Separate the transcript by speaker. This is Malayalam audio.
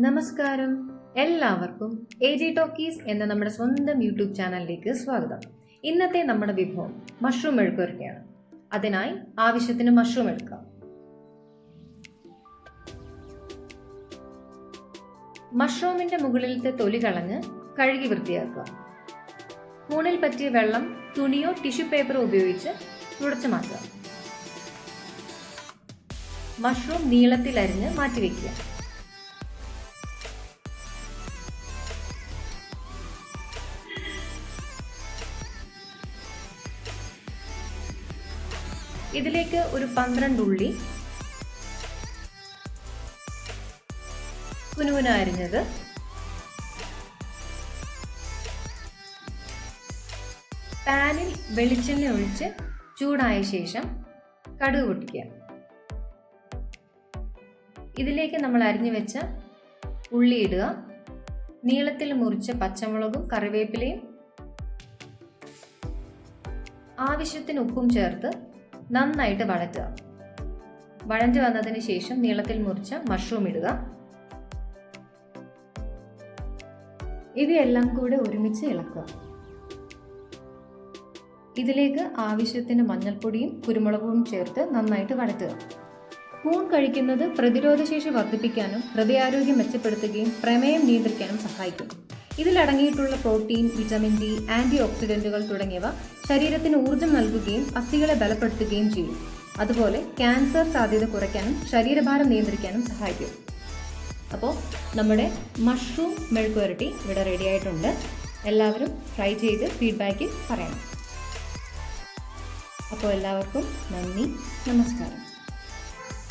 Speaker 1: നമസ്കാരം, എല്ലാവർക്കും AG ടോക്കീസ് എന്ന നമ്മുടെ സ്വന്തം യൂട്യൂബ് ചാനലിലേക്ക് സ്വാഗതം. ഇന്നത്തെ നമ്മുടെ വിഭവം മഷ്റൂം മെഴുക്കുവരട്ടിയാണ്. അതിനായി ആവശ്യത്തിന് മഷ്റൂം എടുക്കാം. മഷ്റൂമിന്റെ മുകളിലത്തെ തൊലി കളഞ്ഞ് കഴുകി വൃത്തിയാക്കുക. സ്പൂണിൽ പറ്റിയ വെള്ളം തുണിയോ ടിഷ്യൂ പേപ്പറോ ഉപയോഗിച്ച് തുടച്ചു മാറ്റുക. മഷ്റൂം നീളത്തിൽ അരിഞ്ഞ് മാറ്റിവെക്കുക. ഇതിലേക്ക് ഒരു 12 ഉള്ളി, കുനുകുന അരിഞ്ഞത്, പാനിൽ വെളിച്ചെണ്ണ ഒഴിച്ച് ചൂടായ ശേഷം കടുക് പൊട്ടിക്കുക. ഇതിലേക്ക് നമ്മൾ അരിഞ്ഞു വെച്ച ഉള്ളി ഇടുക. നീളത്തിൽ മുറിച്ച പച്ചമുളകും കറിവേപ്പിലയും ആവശ്യത്തിന് ഉപ്പും ചേർത്ത് നന്നായിട്ട് വഴറ്റുക. വഴഞ്ഞു വന്നതിന് ശേഷം നീളത്തിൽ മുറിച്ച മഷ്റൂം ഇടുക. ഇവയെല്ലാം കൂടെ ഒരുമിച്ച് ഇളക്കുക. ഇതിലേക്ക് ആവശ്യത്തിന് മഞ്ഞൾപ്പൊടിയും കുരുമുളകും ചേർത്ത് നന്നായിട്ട് വഴറ്റുക. കൂൺ കഴിക്കുന്നത് പ്രതിരോധശേഷി വർദ്ധിപ്പിക്കാനും ഹൃദയാരോഗ്യം മെച്ചപ്പെടുത്തുകയും പ്രമേയം നിയന്ത്രിക്കാനും സഹായിക്കും. ഇതിലടങ്ങിയിട്ടുള്ള പ്രോട്ടീൻ, വിറ്റമിൻ ഡി, ആന്റി ഓക്സിഡന്റുകൾ തുടങ്ങിയവ ശരീരത്തിന് ഊർജ്ജം നൽകുകയും അസ്ഥികളെ ബലപ്പെടുത്തുകയും ചെയ്യും. അതുപോലെ ക്യാൻസർ സാധ്യത കുറയ്ക്കാനും ശരീരഭാരം നിയന്ത്രിക്കാനും സഹായിക്കും. അപ്പോൾ നമ്മുടെ മഷ്റൂം മെഴുക്കുവരട്ടി ഇവിടെ റെഡി ആയിട്ടുണ്ട്. എല്ലാവരും ട്രൈ ചെയ്ത് ഫീഡ്ബാക്ക് പറയണം. അപ്പോൾ എല്ലാവർക്കും നന്ദി, നമസ്കാരം.